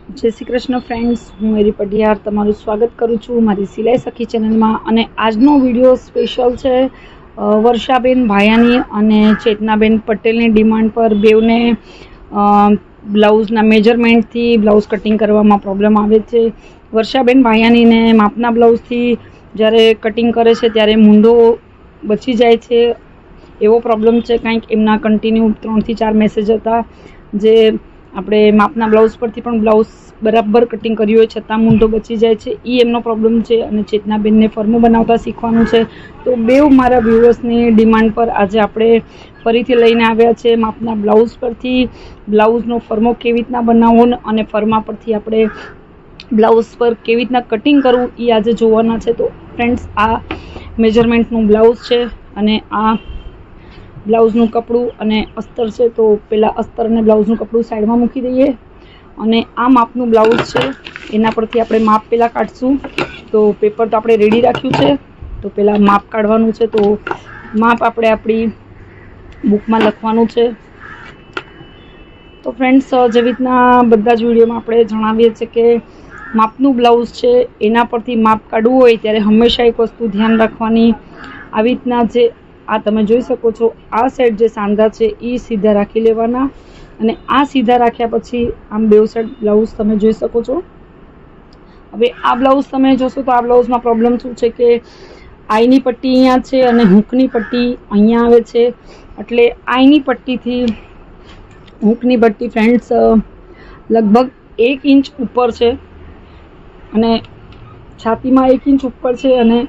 જય શ્રી કૃષ્ણ ફ્રેન્ડ્સ, હું મેરી પઢિયાર તમારું સ્વાગત કરું છું મારી સિલાઈ સખી ચેનલમાં. અને આજનો વિડીયો સ્પેશિયલ છે વર્ષાબેન ભાયાની અને ચેતનાબેન પટેલની ડિમાન્ડ પર. બેવને બ્લાઉઝના મેજરમેન્ટથી બ્લાઉઝ કટિંગ કરવામાં પ્રોબ્લેમ આવે છે. વર્ષાબેન ભાયાનીને માપના બ્લાઉઝથી જ્યારે કટિંગ કરે છે ત્યારે મૂંઢો બચી જાય છે એવો પ્રોબ્લેમ છે. કંઈક એમના કન્ટિન્યુ 3 થી 4 મેસેજ હતા જે આપણે માપના બ્લાઉઝ પરથી પણ બ્લાઉઝ બરાબર કટિંગ કર્યું હોય છતાં મૂંઢો બચી જાય છે, એ એમનો પ્રોબ્લેમ છે. અને ચેતનાબેનને ફરમું બનાવતા શીખવાનું છે. તો બેવ મારા વ્યુઅર્સની ડિમાન્ડ પર આજે આપણે ફરીથી લઈને આવ્યા છે માપના બ્લાઉઝ પરથી બ્લાઉઝનો ફરમો કેવી રીતના બનાવવો અને ફરમા પરથી આપણે બ્લાઉઝ પર કેવી રીતના કટિંગ કરવું એ આજે જોવાના છે. તો ફ્રેન્ડ્સ, આ મેજરમેન્ટનું બ્લાઉઝ છે અને આ બ્લાઉઝનું કપડું અને અસ્તર છે. તો પહેલાં અસ્તર અને બ્લાઉઝનું કપડું સાઈડમાં મૂકી દઈએ અને આ માપનું બ્લાઉઝ છે એના પરથી આપણે માપ પહેલાં કાઢશું. તો પેપર તો આપણે રેડી રાખ્યું છે, તો પહેલાં માપ કાઢવાનું છે. તો માપ આપણે આપણી બુકમાં લખવાનું છે. તો ફ્રેન્ડ્સ, જેવી રીતના બધા જ વિડીયોમાં આપણે જણાવીએ છીએ કે માપનું બ્લાઉઝ છે એના પરથી માપ કાઢવું હોય ત્યારે હંમેશા એક વસ્તુ ધ્યાન રાખવાની, આવી રીતના જે આ તમે જોઈ શકો છો આ સાઈડ જે સાંધા છે એ સીધા રાખી લેવાના. અને આ સીધા રાખ્યા પછી આમ બેવ સાઈડ બ્લાઉઝ તમે જોઈ શકો છો. હવે આ બ્લાઉઝ તમે જોશો તો આ બ્લાઉઝમાં પ્રોબ્લેમ શું છે કે આઈની પટ્ટી અહીંયા છે અને હૂકની પટ્ટી અહીંયા આવે છે. એટલે આઈની પટ્ટીથી હૂકની પટ્ટી ફ્રેન્ડ્સ લગભગ 1 ઇંચ ઉપર છે અને છાતીમાં 1 ઇંચ ઉપર છે અને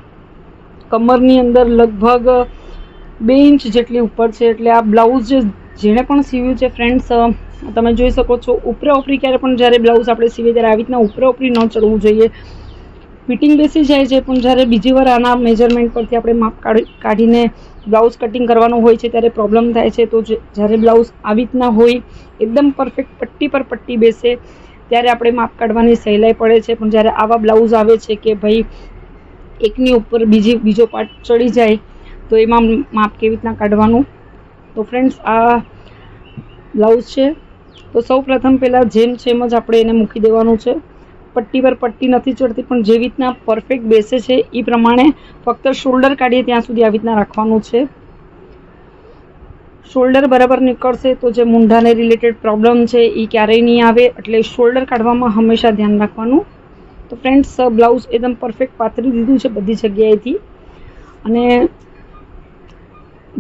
કમરની અંદર લગભગ 2 ઇંચ જેટલી ઉપર છે. એટલે આ બ્લાઉઝ જેણે પણ સીવ્યું છે ફ્રેન્ડ્સ, તમે જોઈ શકો છો ઉપરા ઉપરી ક્યારે પણ જ્યારે બ્લાઉઝ આપણે સીવીએ ત્યારે આવી રીતના ઉપરા ઉપરી ન ચડવું જોઈએ. ફિટિંગ બેસી જાય છે પણ જ્યારે બીજી વાર આના મેજરમેન્ટ પરથી આપણે માપ કાઢીને બ્લાઉઝ કટિંગ કરવાનું હોય છે ત્યારે પ્રોબ્લેમ થાય છે. તો જ્યારે બ્લાઉઝ આવી રીતના હોય એકદમ પરફેક્ટ પટ્ટી પર પટ્ટી બેસે ત્યારે આપણે માપ કાઢવાની સહેલાઈ પડે છે. પણ જ્યારે આવા બ્લાઉઝ આવે છે કે ભાઈ એકની ઉપર બીજો પાર્ટ ચડી જાય તો એમાં માપ કેવી રીતના કાઢવાનું. તો ફ્રેન્ડ્સ, આ બ્લાઉઝ છે. તો સૌ પ્રથમ પહેલાં જેમ છે એમ જ આપણે એને મૂકી દેવાનું છે. પટ્ટી પર પટ્ટી નથી ચડતી પણ જેવી રીતના પરફેક્ટ બેસે છે એ પ્રમાણે ફક્ત શોલ્ડર કાઢીએ ત્યાં સુધી આવી રીતના રાખવાનું છે. શોલ્ડર બરાબર નીકળશે તો જે મૂંઢાને રિલેટેડ પ્રોબ્લેમ છે એ ક્યારેય નહીં આવે. એટલે શોલ્ડર કાઢવામાં હંમેશા ધ્યાન રાખવાનું. તો ફ્રેન્ડ્સ, બ્લાઉઝ એકદમ પરફેક્ટ પાથરી દીધું છે બધી જગ્યાએથી. અને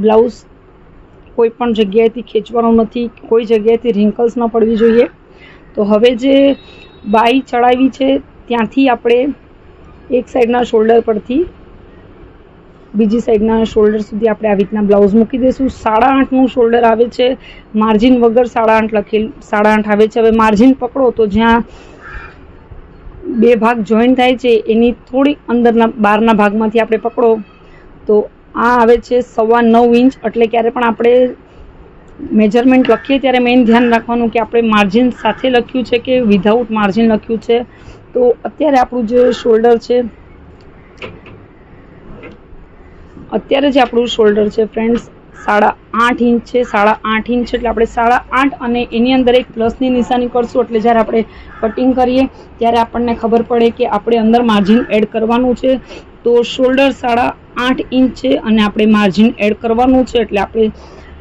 બ્લાઉઝ કોઈ પણ જગ્યાએથી ખેંચવાનું નથી, કોઈ જગ્યાએથી રિંકલ્સ ન પડવી જોઈએ. તો હવે જે બાઈ ચડાવી છે ત્યાંથી આપણે એક સાઈડના શોલ્ડર પરથી બીજી સાઈડના શોલ્ડર સુધી આપણે આવી રીતના બ્લાઉઝ મૂકી દઈશું. 8.5નું શોલ્ડર આવે છે, માર્જિન વગર 8.5 આવે છે. હવે માર્જિન પકડો તો જ્યાં બે ભાગ જોઈન્ટ થાય છે એની થોડી અંદરના બહારના ભાગમાંથી આપણે પકડો તો આ આવે છે 9.25 ઇંચ. એટલે ક્યારે પણ આપણે મેજરમેન્ટ લખીએ ત્યારે મેઇન ધ્યાન રાખવાનું કે આપણે માર્જિન સાથે લખ્યું છે કે વિધાઉટ માર્જિન લખ્યું છે. તો અત્યારે આપણું જે શોલ્ડર છે ફ્રેન્ડ્સ 8.5 ઇંચ છે. 8.5 ઇંચ એટલે આપણે 8.5 અને એની અંદર એક પ્લસની નિશાની કરશું. એટલે જ્યારે આપણે કટિંગ કરીએ ત્યારે આપણને ખબર પડે કે આપણે અંદર માર્જિન એડ કરવાનું છે. તો શોલ્ડર 8.5 ઇંચ છે અને આપણે માર્જિન એડ કરવાનું છે. એટલે આપણે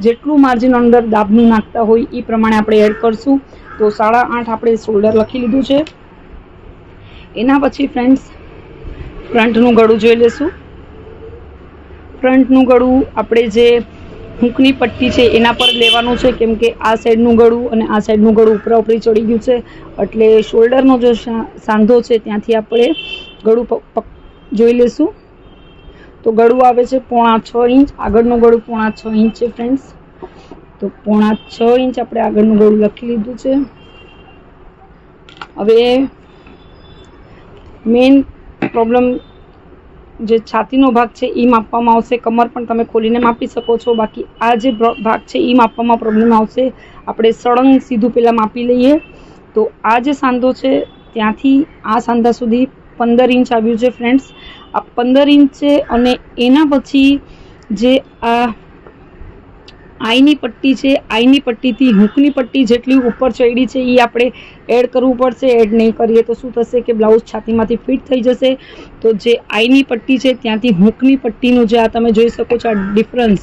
જેટલું માર્જિન અંદર દાબનું નાખતા હોય એ પ્રમાણે આપણે એડ કરશું. તો 8.5 આપણે શોલ્ડર લખી લીધું છે. એના પછી ફ્રેન્ડ્સ ફ્રન્ટનું ગળું જોઈ લેશું. ફ્રન્ટનું ગળું આપણે જે હૂકની પટ્ટી છે એના પર લેવાનું છે, કેમ કે આ સાઈડનું ગળું અને આ સાઈડનું ગળું ઉપરા ઉપરી ચડી ગયું છે. એટલે શોલ્ડરનો જો સાંધો છે ત્યાંથી આપણે ગળું જોઈ લેશું. તો ગળું આવે છે 6.5 ઇંચ. આગળનું ગળું 6.5 ઇંચ છે ફ્રેન્ડ્સ. તો 6.5 ઇંચ આપણે આગળનું ગળું લખી લીધું છે. હવે મેઇન પ્રોબ્લેમ જે છાતીનો ભાગ છે એ માપવામાં આવશે. કમર પણ તમે ખોલીને માપી શકો છો. બાકી આ જે ભાગ છે એ માપવામાં પ્રોબ્લેમ આવશે. આપણે સળંગ સીધું પહેલાં માપી લઈએ. તો આ જે સાંધો છે ત્યાંથી આ સાંધા સુધી 15 ઇંચ આવ્યું છે ફ્રેન્ડ્સ. આ 15 ઇંચ છે અને એના પછી જે આ આઈની પટ્ટી છે, આઈની પટ્ટીથી હૂકની પટ્ટી જેટલી ઉપર ચડી છે એ આપણે એડ કરવું પડશે. એડ નહીં કરીએ તો શું થશે કે બ્લાઉઝ છાતીમાંથી ફિટ થઈ જશે. તો જે આઈની પટ્ટી છે ત્યાંથી હૂકની પટ્ટીનું જે આ તમે જોઈ શકો છો આ ડિફરન્સ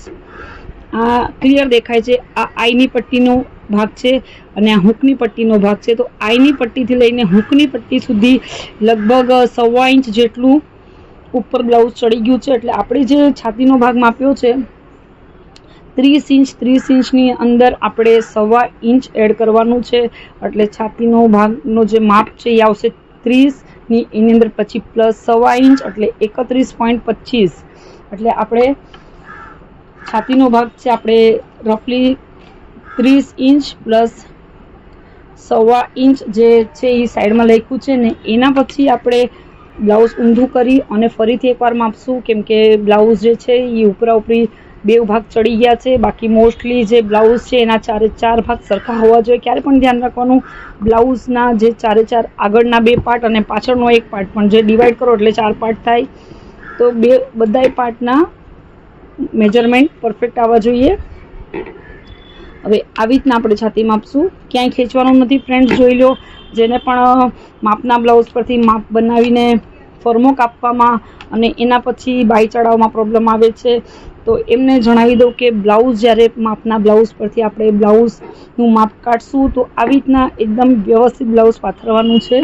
આ ક્લિયર દેખાય છે. આ આઈની પટ્ટીનો ભાગ છે અને આ હૂકની પટ્ટીનો ભાગ છે. તો આઈની પટ્ટીથી લઈને હૂકની પટ્ટી સુધી લગભગ 1.25 ઇંચ જેટલું ઉપર બ્લાઉઝ ચડી ગયું છે. એટલે આપણે જે છાતીનો ભાગ માપ્યો છે 30 ઇંચ, 30 ઇંચની અંદર આપણે 1.25 ઇંચ એડ કરવાનું છે. એટલે છાતીનો ભાગનો જે માપ છે એ આવશે 30 ની, એની અંદર પછી પ્લસ 1.25 ઇંચ એટલે 31.25. એટલે આપણે છાતીનો ભાગ છે આપણે રફલી 30 ઇંચ પ્લસ 1.25 ઇંચ જે છે એ સાઈડમાં લખ્યું છે ને એના પછી આપણે બ્લાઉઝ ઊંધું કરી અને ફરીથી એકવાર માપશું, કેમ કે બ્લાઉઝ જે છે એ ઉપરા ઉપરી બે ભાગ ચડી ગયા છે. બાકી મોસ્ટલી જે બ્લાઉઝ છે એના 4 ભાગ સરખા હોવા જોઈએ. ક્યારે પણ ધ્યાન રાખવાનું બ્લાઉઝના જે 4 આગળના 2 પાર્ટ અને પાછળનો 1 પાર્ટ પણ જે ડિવાઈડ કરો એટલે 4 પાર્ટ થાય. તો બધાય પાર્ટના મેજરમેન્ટ પરફેક્ટ આવવા જોઈએ. હવે આવી રીતના આપણે છાતી માપશું, ક્યાંય ખેંચવાનું નથી ફ્રેન્ડ્સ. જોઈ લો, જેને પણ માપના બ્લાઉઝ પરથી માપ બનાવીને ફરમો કાપવામાં અને એના પછી બાય ચડાવવામાં પ્રોબ્લેમ આવે છે તો એમને જણાવી દઉં કે બ્લાઉઝ જ્યારે માપના બ્લાઉઝ પરથી આપણે બ્લાઉઝનું માપ કાઢશું તો આવી રીતના એકદમ વ્યવસ્થિત બ્લાઉઝ પાથરવાનું છે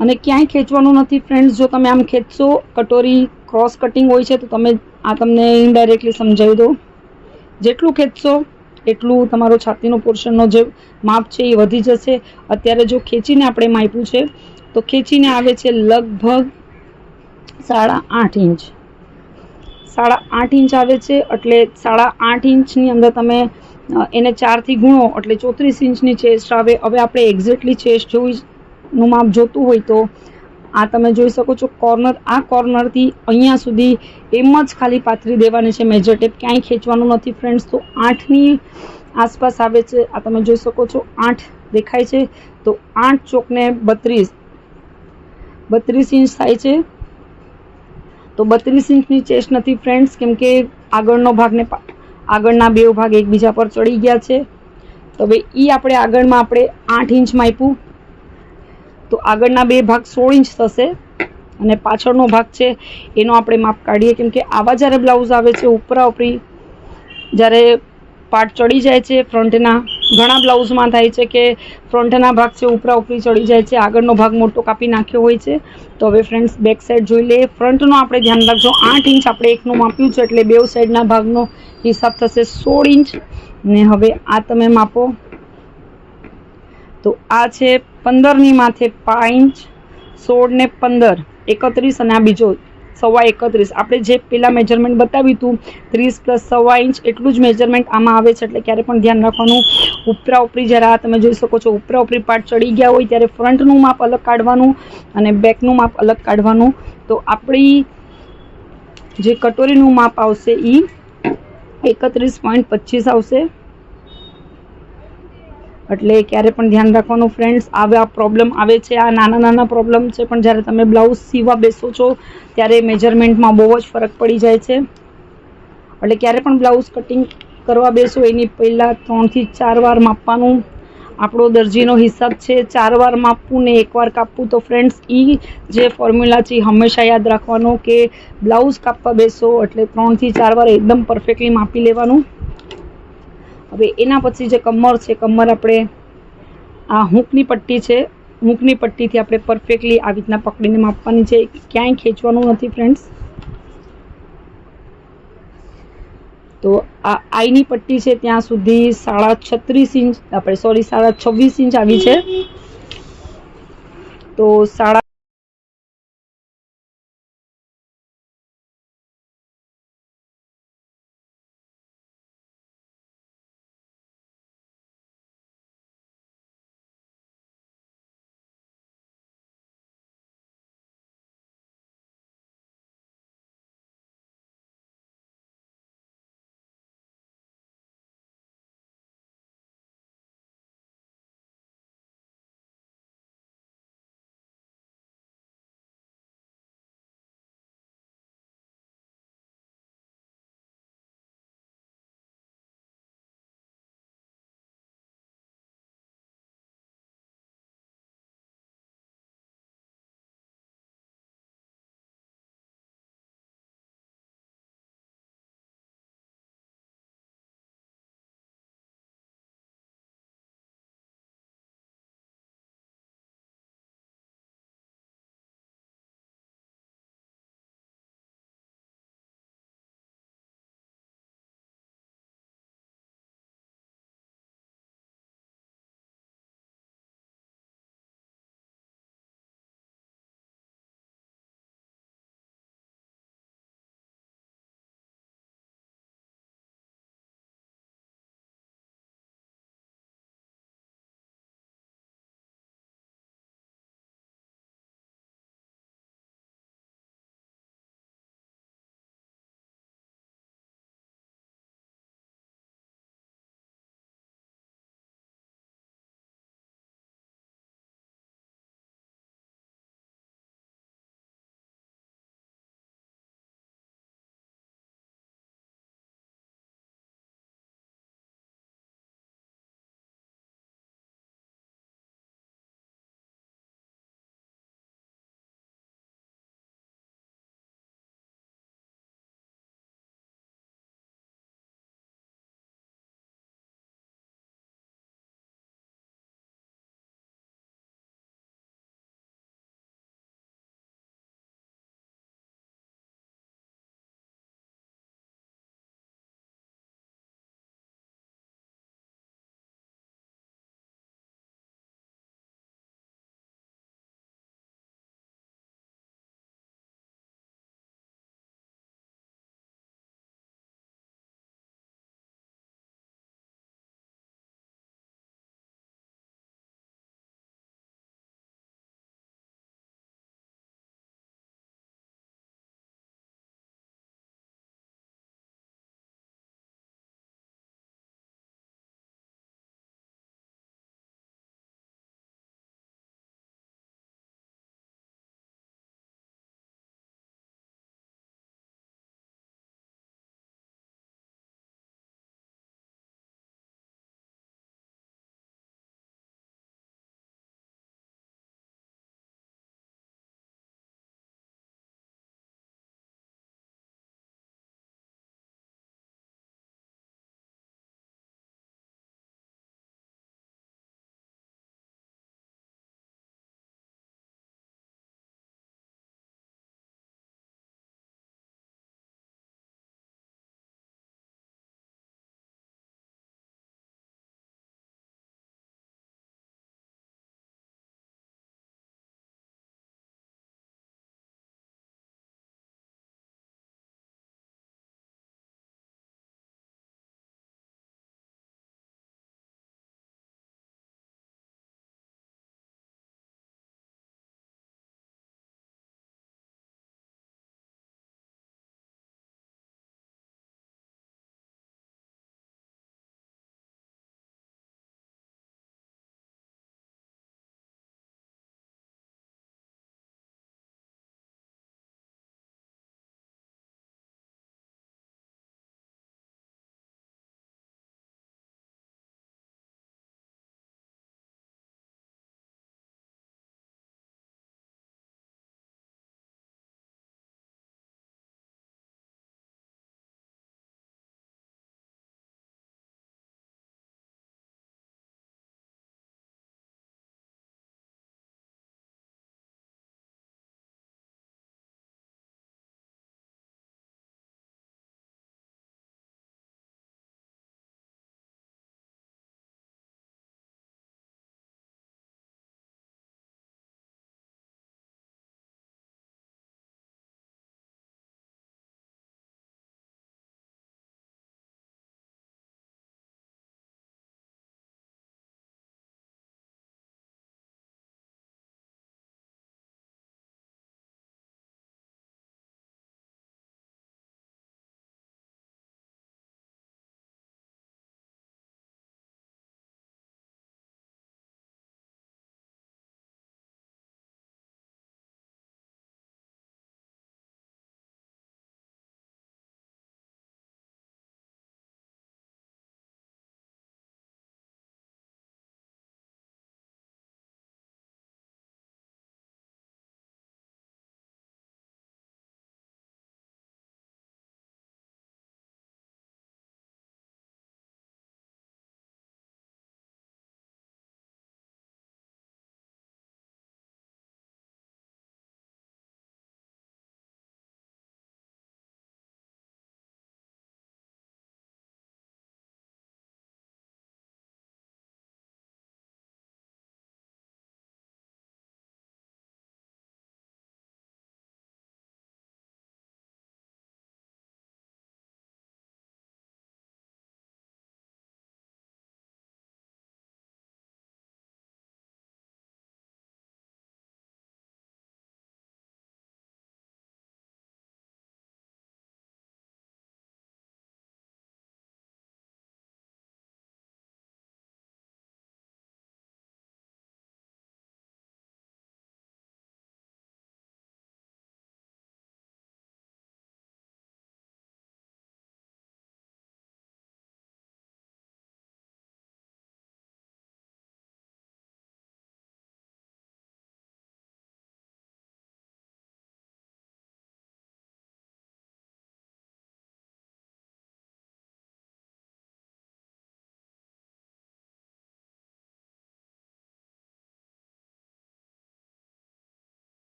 અને ક્યાંય ખેંચવાનું નથી ફ્રેન્ડ્સ. જો તમે આમ ખેંચશો, કટોરી ક્રોસ કટિંગ હોય છે તો તમે આ તમને ઇનડાયરેક્ટલી સમજાવી દો, જેટલું ખેંચશો એટલું તમારો છાતીનો પોર્શનનો જે માપ છે એ વધી જશે. અત્યારે જો ખેંચીને આપણે માપ્યું છે તો ખેંચીને આવે છે લગભગ 8.5 ઇંચ, 8.5 ઇંચ આવે છે. એટલે 8.5 ઇંચની અંદર તમે એને 4 થી ગુણો એટલે 34 ઇંચની ચેસ્ટ આવે. હવે આપણે એક્ઝેક્ટલી ચેસ્ટ નું માપ જોતું હોય તો આ તમે જોઈ શકો છો કોર્નર, આ કોર્નરથી અહીંયા સુધી એમ જ ખાલી પાથરી દેવાની છે મેજર ટેપ, ક્યાંય ખેંચવાનું નથી ફ્રેન્ડ્સ. તો 8ની આસપાસ આવે છે. આ તમે જોઈ શકો છો 8 દેખાય છે. તો 8 ચોકને 32 ઇંચ થાય છે. તો 32 ઇંચની ચેસ્ટ નથી ફ્રેન્ડ્સ, કેમ કે આગળનો ભાગ ને આગળના 2 ભાગ એકબીજા પર ચડી ગયા છે. તો હવે આપણે આગળમાં આપણે 8 ઇંચ માપ્યું તો આગળના 2 ભાગ 16 ઇંચ થશે અને પાછળનો ભાગ છે એનો આપણે માપ કાઢીએ, કેમ કે આવા જ્યારે બ્લાઉઝ આવે છે ઉપરા ઉપરી જ્યારે પાર્ટ ચડી જાય છે ફ્રન્ટના, ઘણા બ્લાઉઝમાં થાય છે કે ફ્રન્ટના ભાગ છે ઉપરા ઉપરી ચડી જાય છે, આગળનો ભાગ મોટો કાપી નાખ્યો હોય છે. તો હવે ફ્રેન્ડ્સ બેક સાઈડ જોઈ લે. ફ્રન્ટનો આપણે ધ્યાન રાખજો, 8 ઇંચ આપણે એકનું માપ્યું છે એટલે બે સાઈડના ભાગનો હિસાબ થશે 16 ઇંચ. ને હવે આ તમે માપો તો આ છે 15ની માથે 5 ઇંચ, 16 ને 15 31 અને આ બીજો 31.25. આપણે જે પેલા મેજરમેન્ટ બતાવ્યું હતું 30 પ્લસ 1.25 ઇંચ એટલું જ મેજરમેન્ટ આમાં આવે છે. એટલે ક્યારે પણ ધ્યાન રાખવાનું ઉપરા ઉપરી જ્યારે આ તમે જોઈ શકો છો ઉપરા ઉપરી પાર્ટ ચડી ગયા હોય ત્યારે ફ્રન્ટનું માપ અલગ કાઢવાનું અને બેકનું માપ અલગ કાઢવાનું. તો આપણી જે કટોરીનું માપ આવશે એ 31.25 આવશે. એટલે ક્યારે પણ ધ્યાન રાખવાનું ફ્રેન્ડ્સ. આવા પ્રોબ્લેમ આવે છે, આ નાના પ્રોબ્લેમ છે, પણ જ્યારે તમે બ્લાઉઝ સીવવા બેસો છો ત્યારે મેજરમેન્ટમાં બહુ જ ફરક પડી જાય છે. એટલે ક્યારે પણ બ્લાઉઝ કટિંગ કરવા બેસો એની પહેલાં 3 થી 4 વાર માપવાનું. આપણો દરજીનો હિસાબ છે 4 વાર માપવું ને 1 વાર કાપવું. તો ફ્રેન્ડ્સ એ જે ફોર્મ્યુલા છે હંમેશા યાદ રાખવાનો કે બ્લાઉઝ કાપવા બેસો એટલે 3 થી 4 વાર એકદમ પરફેક્ટલી માપી લેવાનું. હવે એના પછી જે કમર છે, કમર આપણે આ હૂકની પટ્ટી છે, હૂકની પટ્ટીથી આપણે પરફેક્ટલી આવી રીતના પકડીને માપવાની છે, ક્યાંય ખેંચવાનું નથી ફ્રેન્ડ્સ. તો આ આઈની પટ્ટી છે ત્યાં સુધી 36.5 ઇંચ આપણે 26 ઇંચ આવી છે. તો 6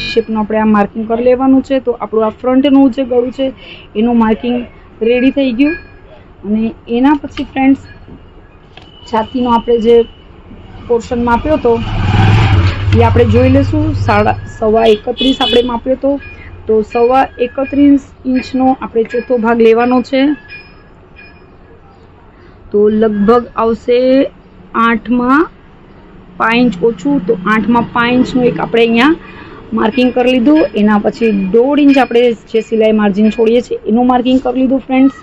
શેપનું આપણે આ માર્કિંગ કરી લેવાનું છે. તો આપણું આ ફ્રન્ટનું જે ગળું છે એનું માર્કિંગ રેડી થઈ ગયું. અને એના પછી ફ્રેન્ડ્સ છાતીનો આપણે જે પોર્શન માપ્યો હતો એ આપણે જોઈ લઈશું. 31.25 આપણે માપ્યો હતો. તો 31.25 ઇંચનો આપણે ચોથો ભાગ લેવાનો છે. તો લગભગ આવશે 8માં 5 ઇંચ ઓછું. તો 8માં 5 ઇંચનું એક આપણે અહીંયા માર્કિંગ કરી લીધું. એના પછી 1.5 ઇંચ આપણે જે સિલાઈ માર્જિન છોડીએ છીએ એનું માર્કિંગ કરી લીધું ફ્રેન્ડ્સ.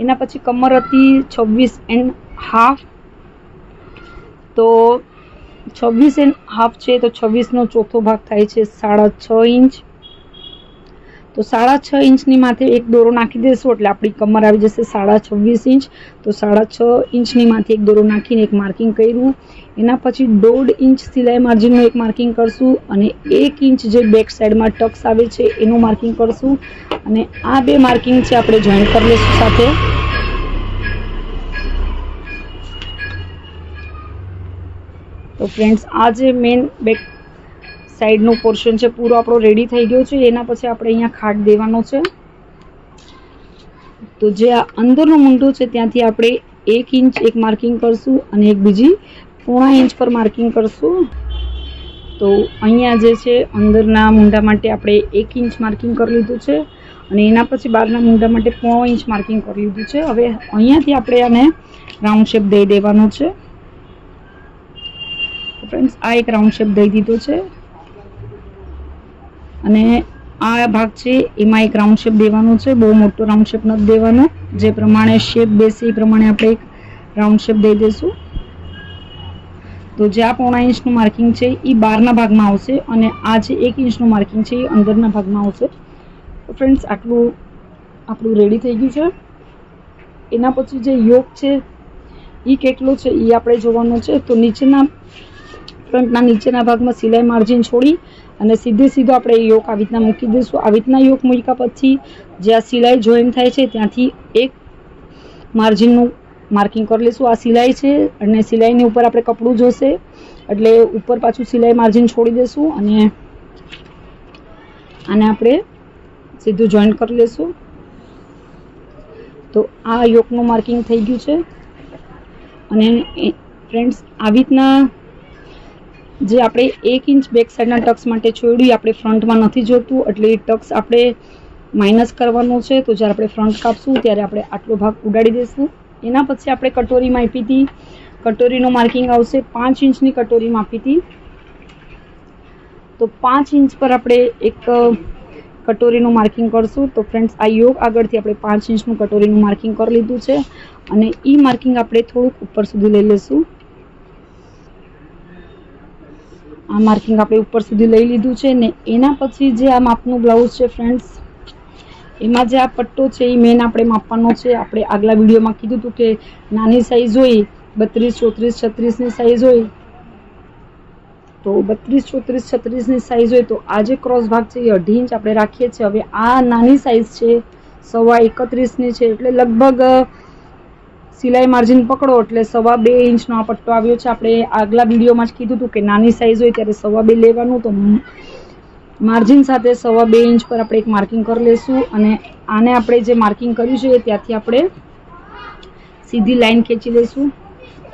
એના પછી કમર હતી 26.5. તો 26.5 છે તો 26નો ચોથો ભાગ થાય છે 6.5 ઇંચ. તો 6.5 ઇંચની માથે એક દોરો નાખી દઈશું એટલે આપણી કમર આવી જશે 26.5 ઇંચ. તો 6.5 ઇંચની માથે એક દોરો નાખીને એક માર્કિંગ કર્યું. એના પછી 1.5 ઇંચ સિલાઈ માર્જિનનું એક માર્કિંગ કરશું અને 1 ઇંચ જે બેક સાઈડમાં ટક્સ આવે છે એનું માર્કિંગ કરશું. અને આ બે માર્કિંગ છે આપણે જોઈન્ટ કરી લઈશું સાથે. તો ફ્રેન્ડ્સ આ જે મેઇન બેક સાઈડનો પોર્શન છે પૂરો આપણો રેડી થઈ ગયો છે. એના પછી આપણે અહીંયા ખાટ દેવાનો છે. તો જે આ અંદરનો મૂંઢો છે ત્યાંથી આપણે 1 ઇંચ એક માર્કિંગ કરશું અને એક બીજી 0.5 ઇંચ પર માર્કિંગ કરશું. તો અહીંયા જે છે અંદરના મૂંઢા માટે આપણે 1 ઇંચ માર્કિંગ કરી લીધું છે અને એના પછી બહારના મૂંઢા માટે 0.5 ઇંચ માર્કિંગ કરી લીધું છે. હવે અહીંયાથી આપણે આને રાઉન્ડ શેપ દઈ દેવાનો છે. ફ્રેન્ડ્સ આ એક રાઉન્ડ શેપ દઈ દીધો છે અને આ ભાગ છે એમાં એક રાઉન્ડ શેપ દેવાનો છે. બહુ મોટો રાઉન્ડ શેપ નથી દેવાનો. જે પ્રમાણે શેપ બેસે એ પ્રમાણે આપણે એક રાઉન્ડ શેપ દઈ દઈશું. તો જે આ 0.5 ઇંચનું માર્કિંગ છે એ બહારના ભાગમાં આવશે અને આ જે 1 ઇંચનું માર્કિંગ છે એ અંદરના ભાગમાં આવશે. તો ફ્રેન્ડ્સ આટલું આપણું રેડી થઈ ગયું છે. એના પછી જે યોક છે એ કેટલો છે એ આપણે જોવાનું છે. તો ફ્રન્ટના નીચેના ભાગમાં સિલાઈ માર્જિન છોડી અને સીધો આપણે યોક આવી રીતના મૂકી દઈશું. આવી રીતના યોક મૂક્યા પછી જે આ સિલાઈ જોઈન થાય છે ત્યાંથી એક માર્જિનનું માર્કિંગ કરી લઈશું. આ સિલાઈ છે અને સિલાઈની ઉપર આપણે કપડું જોશે એટલે ઉપર પાછું સિલાઈ માર્જિન છોડી દઈશું અને આને આપણે સીધું જોઈન્ટ કરી લઈશું. તો આ યોકનું માર્કિંગ થઈ ગયું છે. અને ફ્રેન્ડ્સ આવી રીતના જે આપણે 1 ઇંચ બેક સાઈડના ટક્સ માટે છોડ્યું આપણે ફ્રન્ટમાં નથી જોતું એટલે એ ટક્સ આપણે માઇનસ કરવાનો છે. તો જ્યારે આપણે ફ્રન્ટ કાપશું ત્યારે આપણે આટલો ભાગ ઉડાડી દઈશું. એના પછી આપણે કટોરી માપી હતી. કટોરીનું માર્કિંગ આવશે 5 ઇંચની કટોરી માપી હતી. તો 5 ઇંચ પર આપણે એક કટોરીનું માર્કિંગ કરશું. તો ફ્રેન્ડ્સ આ યોગ આગળથી આપણે 5 ઇંચનું કટોરીનું માર્કિંગ કરી લીધું છે અને એ માર્કિંગ આપણે થોડુંક ઉપર સુધી લઈ લઈશું. આ માર્કિંગ આપણે ઉપર સુધી લઈ લીધું છે ને એના પછી જે આ માપનું બ્લાઉઝ છે ફ્રેન્ડ્સ એમાં જે આ પટ્ટો છે એ મેન આપણે માપવાનો છે. આપણે આગલા વિડીયોમાં કીધું હતું કે નાની સાઈઝ હોય 32, 34, 36ની સાઈઝ હોય તો 32, 34, 36ની સાઈઝ હોય તો આ જે ક્રોસ ભાગ છે એ 2.5 ઇંચ આપણે રાખીએ છીએ. હવે આ નાની સાઈઝ છે 31.25ની છે એટલે લગભગ સિલાઈ માર્જિન પકડો એટલે 2.5 ઇંચનો આ પટ્ટો આવ્યો છે. આપણે આગલા વિડીયોમાં જ કીધું હતું કે નાની સાઈઝ હોય ત્યારે 2.5 લેવાનું. તો માર્જિન સાથે 2.5 ઇંચ પર આપણે એક માર્કિંગ કરી લઈશું અને આને આપણે જે માર્કિંગ કર્યું છે ત્યાંથી આપણે સીધી લાઈન ખેંચી લઈશું.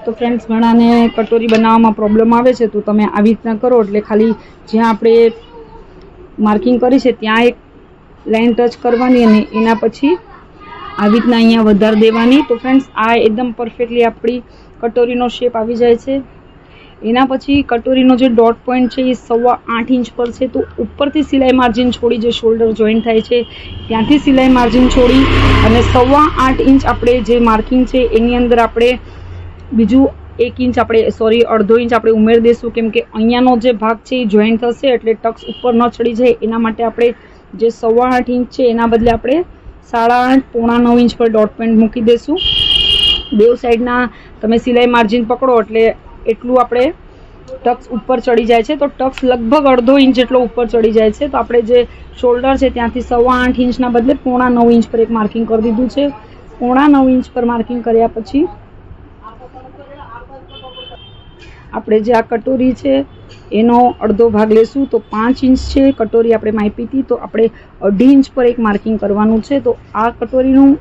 તો ફ્રેન્ડ્સ ઘણાને કટોરી બનાવવામાં પ્રોબ્લેમ આવે છે તો તમે આવી રીતના કરો એટલે ખાલી જ્યાં આપણે માર્કિંગ કરી છે ત્યાં એક લાઈન ટચ કરવાની અને એના પછી આવી રીતના અહીંયા વધાર દેવાની. તો ફ્રેન્ડ્સ આ એકદમ પરફેક્ટલી આપણી કટોરીનો શેપ આવી જાય છે. એના પછી કટોરીનો જે ડોટ પોઈન્ટ છે એ 8.25 ઇંચ પર છે. તો ઉપરથી સિલાઈ માર્જિન છોડી જે શોલ્ડર જોઈન્ટ થાય છે ત્યાંથી સિલાઈ માર્જિન છોડી અને 8.25 ઇંચ આપણે જે માર્કિંગ છે એની અંદર આપણે બીજું 1 ઇંચ આપણે 1.5 ઇંચ આપણે ઉમેરી દઈશું કેમ કે અહીંયાનો જે ભાગ છે એ જોઈન્ટ થશે એટલે ટક્સ ઉપર ન ચડી જાય. એના માટે આપણે જે 8.25 ઇંચ છે એના બદલે આપણે 8.5, 9 ઇંચ પર ડોટ પોઈન્ટ મૂકી દઈશું. બેવ સાઈડના તમે સિલાઈ માર્જિન પકડો એટલે એટલું આપણે ટક્સ ઉપર ચડી જાય છે. તો ટક્સ લગભગ 1.5 ઇંચ જેટલો ઉપર ચડી જાય છે. તો આપણે જે શોલ્ડર છે ત્યાંથી 8.25 ઇંચના બદલે 9.5 ઇંચ પર એક માર્કિંગ કરી દીધું છે. 9.5 ઇંચ પર માર્કિંગ કર્યા પછી આપણે જે આ કટોરી છે એનો અડધો ભાગ લેશું. તો 5 ઇંચ છે કટોરી આપણે માપી હતી, તો આપણે 2.5 ઇંચ પર એક માર્કિંગ કરવાનું છે. તો આ કટોરીનું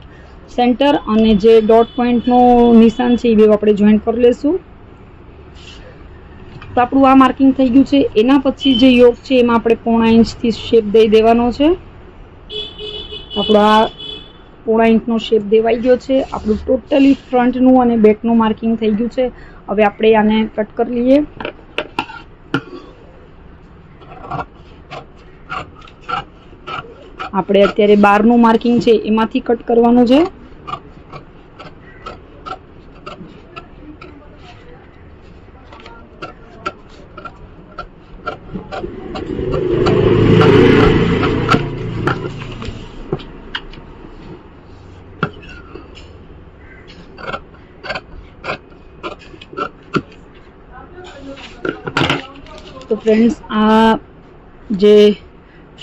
સેન્ટર અને જે ડોટ પોઈન્ટનું નિશાન છે એ બે આપણે જોઈન્ટ કરી લેશું. તો આપણું આ માર્કિંગ થઈ ગયું છે. એના પછી જે યોક છે એમાં આપણે 0.5 ઇંચથી શેપ દઈ દેવાનો છે. આપણો આ 0.5 ઇંચનો શેપ દેવાઈ ગયો છે. આપણું ટોટલી ફ્રન્ટનું અને બેકનું માર્કિંગ થઈ ગયું છે. હવે આપણે આને કટ કરી લઈએ. આપણે અત્યારે 12નું માર્કિંગ છે એમાંથી કટ કરવાનું છે. તો ફ્રેન્ડ્સ, આ જે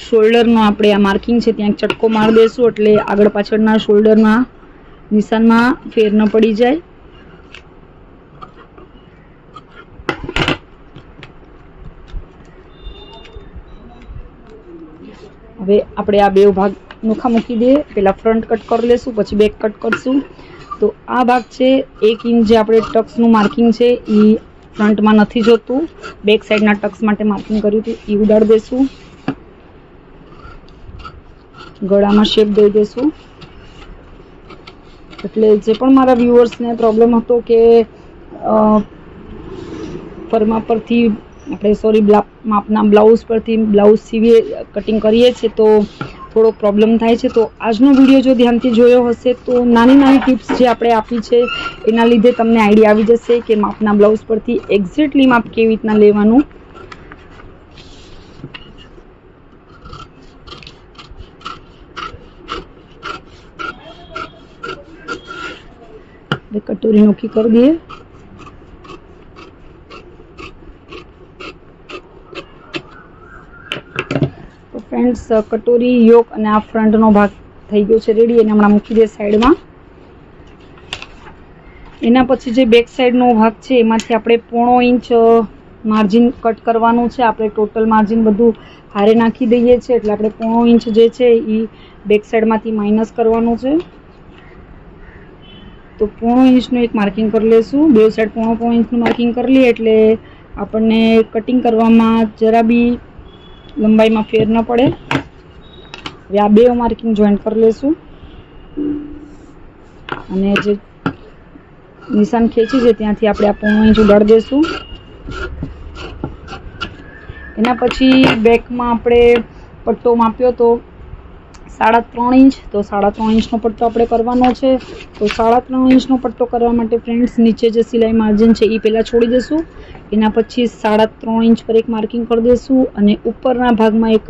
શોલ્ડરનો આપણે આ માર્કિંગ છે ત્યાં ચટકો મારી દઈશું એટલે આગળ પાછળના શોલ્ડરના નિશાનમાં ફેર ન પડી જાય. હવે આપણે આ બે ભાગ નોખા મૂકી દઈએ. પહેલા ફ્રન્ટ કટ કરી લેશું, પછી બેક કટ કરશું. તો આ ભાગ છે 1 ઇંચ જે આપણે ટક્સનું માર્કિંગ છે એ ફ્રન્ટમાં નથી જોતું, બેક સાઈડના ટક્સ માટે માર્કિંગ કર્યું હતું એ ઉડાડી દેશું. ગળામાં શેપ દઈ દેશું. એટલે જે પણ મારા વ્યુઅર્સને પ્રોબ્લેમ હતો કે ફરમા પરથી આપણે માપના બ્લાઉઝ પરથી બ્લાઉઝ સીવીએ કટિંગ કરીએ છીએ તો થોડો પ્રોબ્લેમ થાય છે. તો આજનો વિડીયો જો ધ્યાનથી જોયો હશે તો નાની નાની ટિપ્સ જે આપણે આપી છે એના લીધે તમને આઈડિયા આવી જશે કે માપના બ્લાઉઝ પરથી એક્ઝેક્ટલી માપ કેવી રીતના લેવાનું. કટોરી નોખી કરી દઈએ. તો ફ્રેન્ડ્સ, કટોરી, યોક અને આ ફ્રન્ટનો ભાગ થઈ ગયો છે રેડી. એને હમણાં મૂકી દે સાઈડમાં. એના પછી જે બેક સાઈડનો ભાગ છે એમાંથી આપણે 0.5 ઇંચ માર્જિન કટ કરવાનું છે. આપણે ટોટલ માર્જિન બધું હારે નાખી દઈએ છીએ એટલે આપણે 0.5 ઇંચ જે છે એ બેક સાઈડમાંથી માઇનસ કરવાનું છે. તો 0.5 ઇંચનું એક માર્કિંગ કરી લેશું. બે સાઈડ 0.5 ઇંચનું માર્કિંગ કરી લઈએ એટલે આપણને કટિંગ કરવામાં જરા બી લંબાઈમાં ફેર ન પડે. હવે આ બે માર્કિંગ જોઈન્ટ કરી લેશું અને જે નિશાન ખેંચી છે ત્યાંથી આપણે આ 0.5 ઇંચ ઉડાડી દેશું. એના પછી બેકમાં આપણે પટ્ટો માપ્યો તો 3.5 ઇંચ, તો 3.5 ઇંચનો પટ્ટો આપણે કરવાનો છે. તો 3.5 ઇંચનો પટ્ટો કરવા માટે ફ્રેન્ડ્સ નીચે જે સિલાઈ માર્જિન છે એ પહેલાં છોડી દઈશું. એના પછી 3.5 ઇંચ પર એક માર્કિંગ કરી દઈશું અને ઉપરના ભાગમાં એક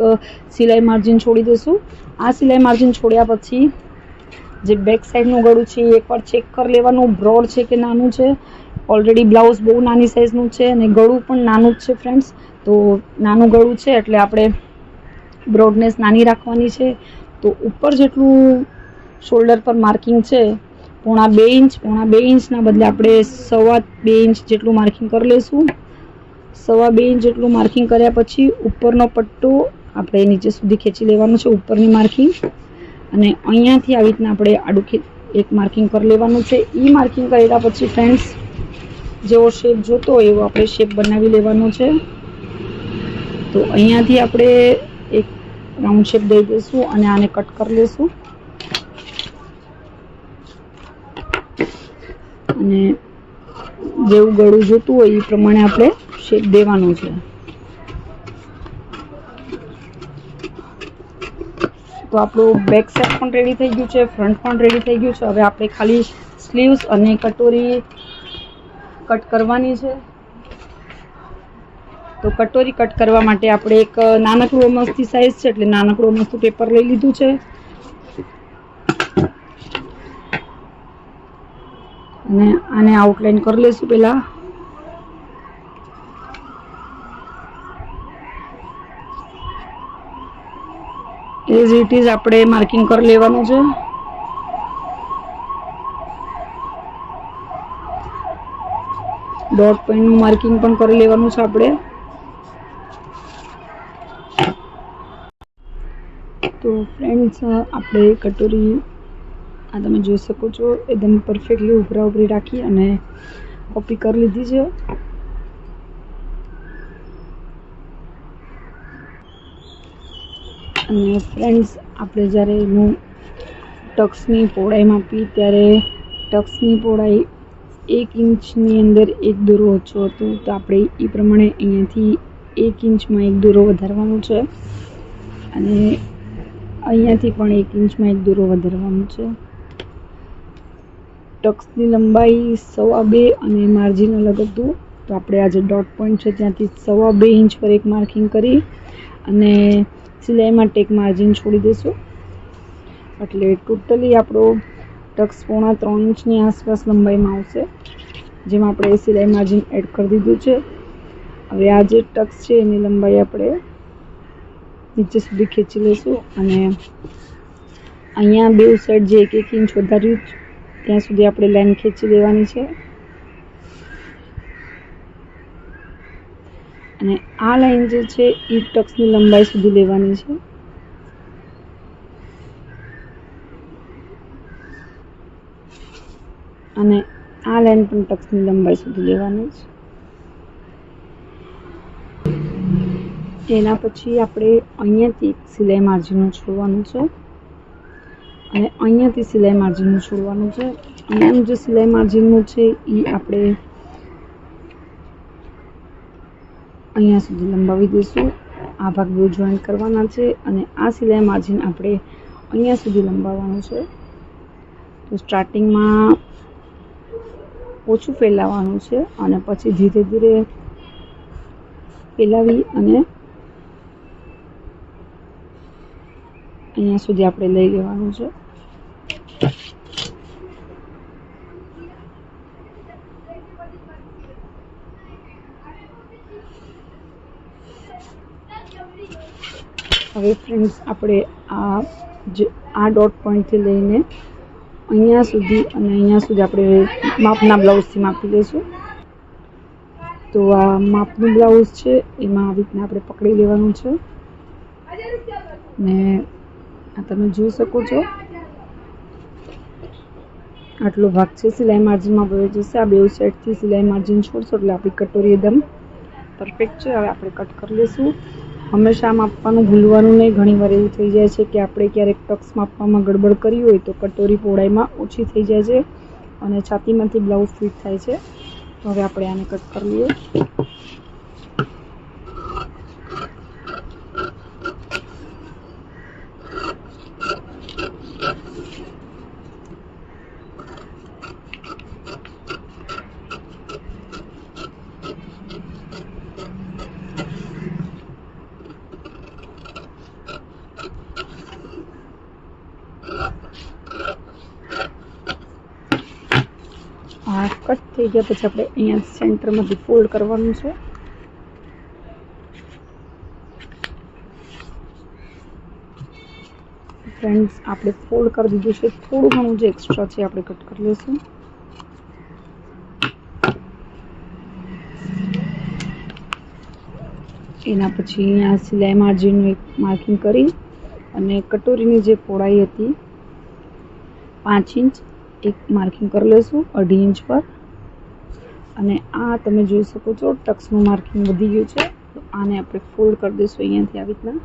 સિલાઈ માર્જિન છોડી દઈશું. આ સિલાઈ માર્જિન છોડ્યા પછી જે બેક સાઈડનું ગળું છે એ એકવાર ચેક કરી લેવાનું બ્રોડ છે કે નાનું છે. ઓલરેડી બ્લાઉઝ બહુ નાની સાઇઝનું છે અને ગળું પણ નાનું જ છે ફ્રેન્ડ્સ. તો નાનું ગળું છે એટલે આપણે બ્રોડનેસ નાની રાખવાની છે. તો ઉપર જેટલું શોલ્ડર પર માર્કિંગ છે 2.5 ઇંચના બદલે આપણે 2.25 ઇંચ જેટલું માર્કિંગ કરી લઈશું. 2.25 ઇંચ જેટલું માર્કિંગ કર્યા પછી ઉપરનો પટ્ટો આપણે નીચે સુધી ખેંચી લેવાનો છે, ઉપરની માર્કિંગ. અને અહીંયાથી આવી રીતના આપણે આડું એક માર્કિંગ કરી લેવાનું છે. એ માર્કિંગ કર્યા પછી ફ્રેન્ડ્સ જેવો શેપ જોતો હોય એવો આપણે શેપ બનાવી લેવાનો છે. તો અહીંયાથી આપણે એક રાઉન્ડ શેપ દઈ દઈશું અને આને કટ કરી લઈશું. અને જેવું ગળું જોતું હોય એ પ્રમાણે આપણે શેપ દેવાનું છે. તો આપણું બેક સાઈડ પણ રેડી થઈ ગયું છે, ફ્રન્ટ પણ રેડી થઈ ગયું છે. હવે આપણે ખાલી સ્લીવ્સ અને કટોરી કટ કરવાની છે. તો કટોરી કટ કરવા માટે આપણે એક નાનકડું મસ્તી સાઈઝ છે એટલે નાનકડું મસ્તું પેપર લઈ લીધું છે અને આને આઉટલાઈન કરી લઈશું પહેલા. એઝ ઇટ ઇઝ આપણે માર્કિંગ કરી લેવાનું છે. ડોટ પોઈન્ટનું માર્કિંગ પણ કરી લેવાનું છે આપણે. તો ફ્રેન્ડ્સ, આપણે કટોરી આ તમે જોઈ શકો છો એકદમ પરફેક્ટલી ઉભરા ઉભરી રાખી અને કોપી કરી લીધી છે. અને ફ્રેન્ડ્સ, આપણે જ્યારે એનું ટક્સની પહોળાઈ માપી ત્યારે ટક્સની પહોળાઈ 1 ઇંચની અંદર એક દોરો ઓછો હતો, તો આપણે એ પ્રમાણે અહીંયાથી 1 ઇંચમાં એક દોરો વધારવાનો છે અને અહીંયાથી પણ 1 ઇંચમાં એક દોરો વધારવાનો છે. ટક્સની લંબાઈ 2.25 અને માર્જિન અલગ હતું, તો આપણે આ જે ડોટ પોઈન્ટ છે ત્યાંથી 2.25 ઇંચ પર એક માર્કિંગ કરી અને સિલાઈ માટે એક માર્જિન છોડી દઈશું. એટલે ટોટલી આપણો ટક્સ 3.25 ઇંચની આસપાસ લંબાઈમાં આવશે, જેમાં આપણે સિલાઈ માર્જિન એડ કરી દીધું છે. હવે આ જે ટક્સ છે એની લંબાઈ આપણે નીચે સુધી ખેંચી લઈશું અને અહીંયા બે સાઈડ જે 1 ઇંચ વધાર્યું ત્યાં સુધી આપણે લાઈન ખેંચી લેવાની છે. અને આ લાઈન જે છે એ ટક્સની લંબાઈ સુધી લેવાની છે. અને આ લાઈન પણ ટક્સની લંબાઈ સુધી લેવાની છે. એના પછી આપણે અહીંયાથી સિલાઈ માર્જિનનું છોડવાનું છે અને અહીંયાથી સિલાઈ માર્જિનનું છોડવાનું છે. અહીંયાનું જે સિલાઈ માર્જિનનું છે એ આપણે અહીંયા સુધી લંબાવી દઈશું. આ ભાગ બે જોઈન્ટ કરવાના છે અને આ સિલાઈ માર્જિન આપણે અહીંયા સુધી લંબાવવાનું છે. તો સ્ટાર્ટિંગમાં ઓછું ફેલાવવાનું છે અને પછી ધીરે ધીરે ફેલાવી અને અહીંયા સુધી આપણે લઈ લેવાનું છે. હવે ફ્રેન્ડ્સ, આપણે આ ડોટ પોઈન્ટથી લઈને અહીંયા સુધી અને અહીંયા સુધી આપણે માપના બ્લાઉઝથી માપી લઈશું. તો આ માપનું બ્લાઉઝ છે એમાં આવી રીતના આપણે પકડી લેવાનું છે ને આ તમે જોઈ શકો છો આટલો ભાગ છે સિલાઈ માર્જિનમાં વયો જશે. આ બે સાઈડથી સિલાઈ માર્જિન છોડશો એટલે આપણી કટોરી એકદમ પરફેક્ટ છે. હવે આપણે કટ કરી લઈશું. હંમેશા માપવાનું ભૂલવાનું નહીં. ઘણીવાર એવું થઈ જાય છે કે આપણે ક્યારેક ટક્સ માપવામાં ગડબડ કરી હોય તો કટોરી પહોળાઈમાં ઓછી થઈ જાય છે અને છાતીમાંથી બ્લાઉઝ ફિટ થાય છે. તો હવે આપણે આને કટ કરી લઈએ. કટ થઈ ગયા પછી આપણે અહીંયા સેન્ટરમાંથી ફોલ્ડ કરવાનું છે. ફ્રેન્ડ્સ, આપણે ફોલ્ડ કરી દીધું છે. થોડું ઘણું જે એક્સ્ટ્રા છે આપણે કટ કરી લઈશું. એના પછી અહીંયા સિલાઈ માર્જિનનું એક માર્કિંગ કરી અને કટોરીની જે પહોળાઈ હતી 5 ઇંચ એક માર્કિંગ કરી લઈશું 2.5 ઇંચ પર. અને આ તમે જોઈ શકો છો ટક્સનું માર્કિંગ વધી ગયું છે, તો આને આપણે ફોલ્ડ કરી દઈશું અહીંયાથી આવી રીતના.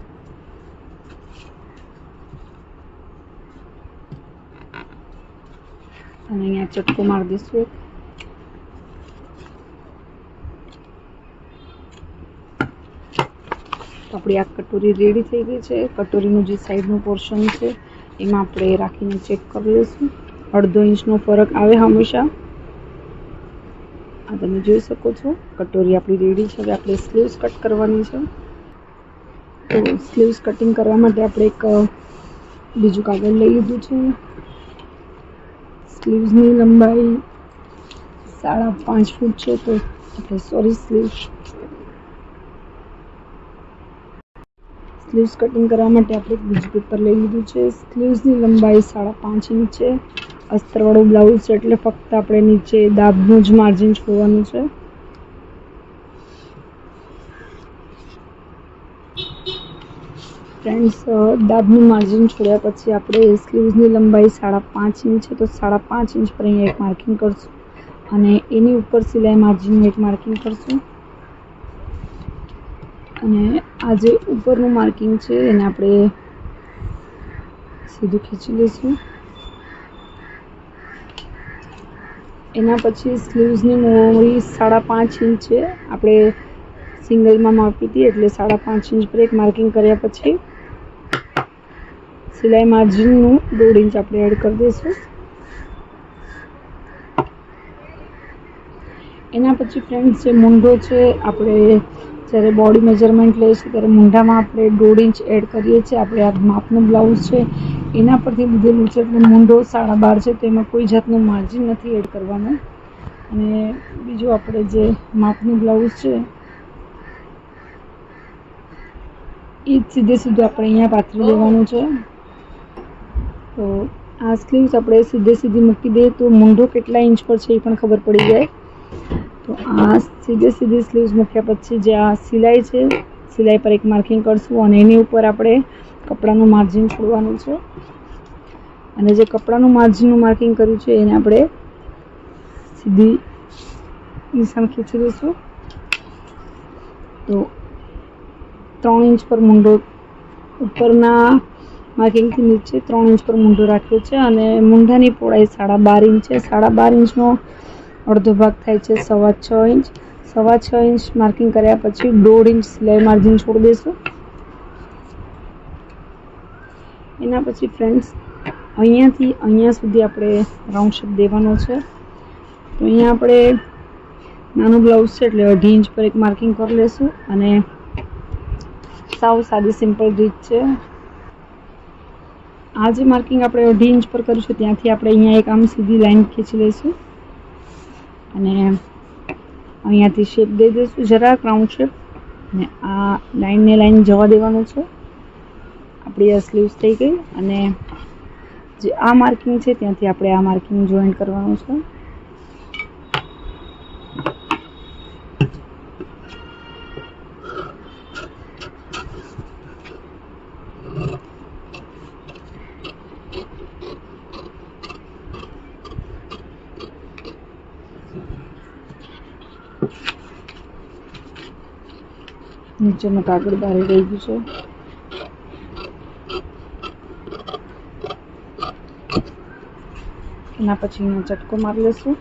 અને અહીંયા ચટકો મારી દઈશું. તો આપણી આ કટોરી રેડી થઈ ગઈ છે. કટોરીનું જે સાઈડનું પોર્શન છે એમાં આપણે રાખીને ચેક કરી લઈશું. 1/2 ઇંચનો ફરક આવે હંમેશા. આ તમે જોઈ શકો છો કટોરી આપણી રેડી છે. હવે આપણે સ્લીવ્સ કટ કરવાની છે. તો સ્લીવ્સ કટિંગ કરવા માટે આપણે એક બીજું કાગળ લઈ લીધું છે. સ્લીવ્સની લંબાઈ 5.5 ફૂટ છે, તો આપણે સ્લીવ્સ કટિંગ કરવા માટે આપણે એક બીજું પેપર લઈ લીધું છે. સ્લીવ્સની લંબાઈ 5.5 ઇંચ છે. અસ્તરવાળું બ્લાઉઝ છે એટલે ફક્ત આપણે નીચે દાબનું જ માર્જિન છોડવાનું છે. ફ્રેન્ડ્સ દાબનું માર્જિન છોડ્યા પછી આપણે સ્લીવ્સની લંબાઈ 5.5 ઇંચ છે, તો 5.5 ઇંચ પર અહીંયા એક માર્કિંગ કરશું અને એની ઉપર સિલાઈ માર્જિનનું એક માર્કિંગ કરશું અને આ જે ઉપરનું માર્કિંગ છે એને આપણે સીધું ખીચી લઈશું. એના પછી સ્લીવ્સની મોહરી 5.5 ઇંચ છે, આપણે સિંગલમાં માપી હતી એટલે 5.5 ઇંચ પર એક માર્કિંગ કર્યા પછી સિલાઈ માર્જિનનું 1.5 ઇંચ આપણે એડ કરી દઈશું. એના પછી ફ્રેન્ડ્સ જે મૂંઢો છે, આપણે જ્યારે બોડી મેજરમેન્ટ લઈશું ત્યારે મૂંઢામાં આપણે 1.5 ઇંચ એડ કરીએ છીએ. આપણે આ માપનું બ્લાઉઝ છે એના પરથી લીધેલું છે એટલે મૂંઢો 12.5 છે, તો એમાં કોઈ જાતનું માર્જિન નથી એડ કરવાનું. અને બીજું આપણે જે માપનું બ્લાઉઝ છે એ સીધે સીધું આપણે અહીંયા પાથરી દેવાનું છે. તો આ સ્લીવ્સ આપણે સીધી મૂકી દઈએ તો મૂંઢો કેટલા ઇંચ પર છે એ પણ ખબર પડી જાય. તો આ સીધી સ્લીવ્સ મૂક્યા પછી જે આ સિલાઈ છે, સિલાઈ પર એક માર્કિંગ કરશું અને એની ઉપર આપણે કપડાનું માર્જિન છોડવાનું છે અને જે કપડાનું માર્જિનનું માર્કિંગ કર્યું છે એને આપણે સીધી નિશાન ખીચી દઈશું. તો 3 ઇંચ પર મૂંઢો ઉપરના માર્કિંગથી નીચે 3 ઇંચ પર મૂંઢો રાખ્યો છે અને મૂંઢાની પહોળાઈ 12.5 ઇંચ છે. 12.5 ઇંચનો અડધો ભાગ થાય છે 6.25 ઇંચ. 6.25 ઇંચ માર્કિંગ કર્યા પછી 1.5 ઇંચ સિલાઈ માર્જિન છોડી દઈશું. એના પછી ફ્રેન્ડ્સ અહીંયાથી અહીંયા સુધી આપણે રાઉન્ડ શેપ દેવાનો છે. તો અહીંયા આપણે નાનું બ્લાઉઝ છે એટલે 2.5 ઇંચ પર એક માર્કિંગ કરી લઈશું અને સાવ સાદી સિમ્પલ રીત છે. આ જે માર્કિંગ આપણે 2.5 ઇંચ પર કરીશું ત્યાંથી આપણે અહીંયા એક આમ સીધી લાઈન ખીચી લઈશું અને અહીંયાથી શેપ દઈ દઈશું જરાક રાઉન્ડ શેપ અને આ લાઈન જવા દેવાનું છે. આપણી આ સ્લીવ્સ થઈ ગઈ અને જે આ માર્કિંગ છે ત્યાંથી આપણે આ માર્કિંગ જોઈન્ટ કરવાનું છે. નીચેનું કાગળ બહાર રહી ગયું છે. એના પછી એનો ચટકો મારી લઈશું.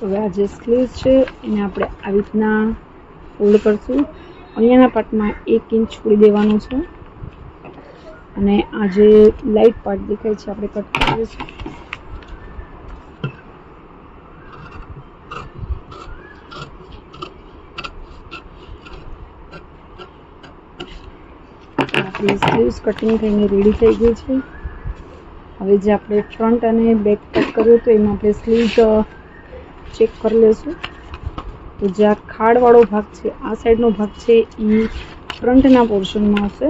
હવે આ જે સ્લીવ્સ છે એને આપણે આવી રીતના ફોલ્ડ કરશું. અહીંયાના પાર્ટમાં 1 ઇંચ છોડી દેવાનું છે અને આ જે લાઇટ પાર્ટ દેખાય છે આપણે કટ કરી દઈશું. આપણી સ્લીવ્સ કટિંગ થઈને રેડી થઈ ગઈ છે. હવે જે આપણે ફ્રન્ટ અને બેક કટ કર્યો તો એમાં આપણે સ્લીવ ચેક કરી લઈશું. તો જે આ ખાડવાળો ભાગ છે, આ સાઈડનો ભાગ છે એ ફ્રન્ટના પોર્શનમાં આવશે.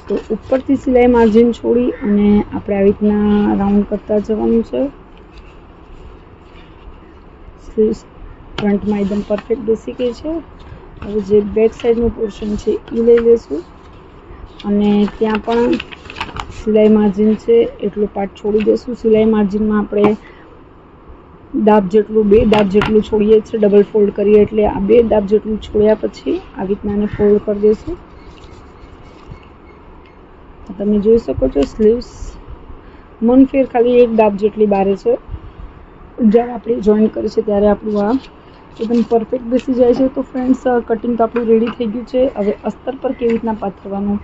તો ઉપરથી સિલાઈ માર્જિન છોડી અને આપણે આવી રીતના રાઉન્ડ કરતા જવાનું છે. સ્લીવ્સ ફ્રન્ટમાં એકદમ પરફેક્ટ બેસી ગઈ છે. હવે જે બેક સાઈડનું પોર્શન છે એ લઈ લઈશું અને ત્યાં પણ સિલાઈ માર્જિન છે એટલો પાર્ટ છોડી દઈશું. સિલાઈ માર્જિનમાં આપણે 2 દાબ જેટલું છોડીએ છીએ, ડબલ ફોલ્ડ કરીએ એટલે આ 2 દાબ જેટલું છોડ્યા પછી આવી રીતના એને ફોલ્ડ કરી દઈશું. તમે જોઈ શકો છો સ્લીવ્સ મનફેર ખાલી 1 દાબ જેટલી બારે છે. જ્યારે આપણે જોઈન્ટ કરીએ છીએ ત્યારે આપણું આ એકદમ પરફેક્ટ બેસી જાય છે. તો ફ્રેન્ડ્સ કટિંગ તો આપણું રેડી થઈ ગયું છે. હવે અસ્તર પર કેવી રીતના પાથરવાનું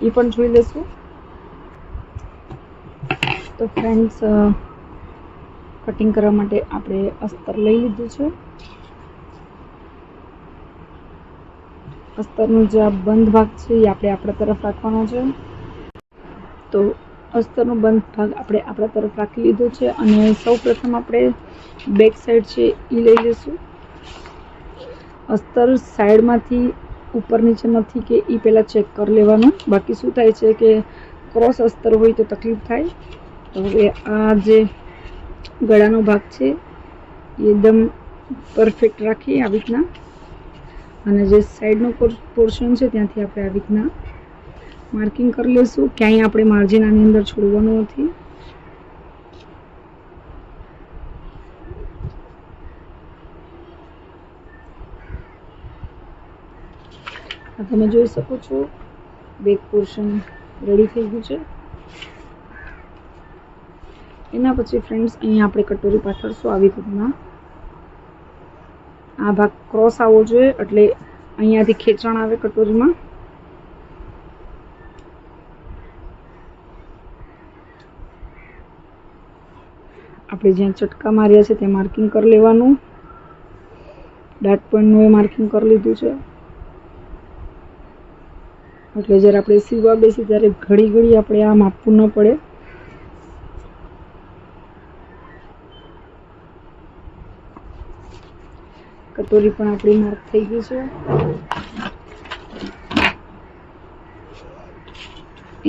એ પણ જોઈ લઈશું. તો ફ્રેન્ડ્સ કટિંગ કરવા માટે આપણે અસ્તર લઈ લીધું છે. અસ્તરનો જે આ બંધ ભાગ છે એ આપણે આપણા તરફ રાખવાનો છે. તો અસ્તરનો બંધ ભાગ આપણે આપણા તરફ રાખી લીધો છે અને સૌ પ્રથમ આપણે બેક સાઈડ છે એ લઈ લઈશું. અસ્તર સાઈડમાંથી ઉપર નીચે નથી કે એ પહેલાં ચેક કરી લેવાનું. બાકી શું થાય છે કે ક્રોસ અસ્તર હોય તો તકલીફ થાય. તો હવે આ જે ગળાનો ભાગ છે એ એકદમ પરફેક્ટ રાખી આવી રીતના, અને જે સાઈડનો પોર્શન છે ત્યાંથી આપણે આવી રીતના માર્કિંગ કરી લઈશું. ક્યાંય આપણે માર્જિન આની અંદર છોડવાનું નથી. આ તમે જોઈ શકો છો બેક પોર્શન રેડી થઈ ગયું છે. એના પછી ફ્રેન્ડ્સ અહીંયા આપણે કટોરી પાથરશું આવી રીતના. આ ભાગ ક્રોસ આવવો જોઈએ એટલે અહીંયાથી ખેંચાણ આવે કટોરીમાં. આપણે જ્યાં ચટકા માર્યા છે ત્યાં માર્કિંગ કરી લેવાનું. ડાર્ટ પોઈન્ટનું એ માર્કિંગ કરી લીધું છે એટલે જ્યારે આપણે સીવવા બેસી ત્યારે ઘડી ઘડી આપણે આ માપવું ન પડે. કટોરી પણ આપણી માર્ક થઈ ગઈ છે.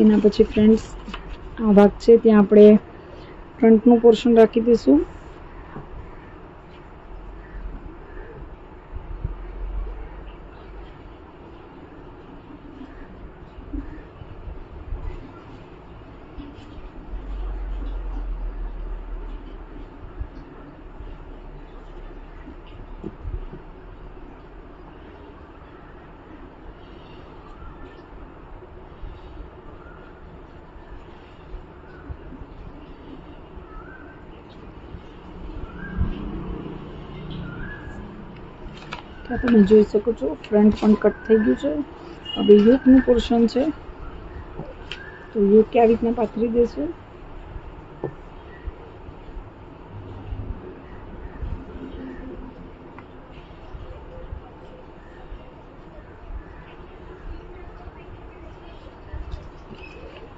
એના પછી ફ્રેન્ડ્સ આ ભાગ છે ત્યાં આપણે ફ્રન્ટનું પોર્શન રાખી દઈશું. તમે જોઈ શકો છો ફ્રન્ટ પણ કટ થઈ ગયું છે. હવે યોકનું પોર્શન છે તો યોક આવી રીતના પાથરી દેશું.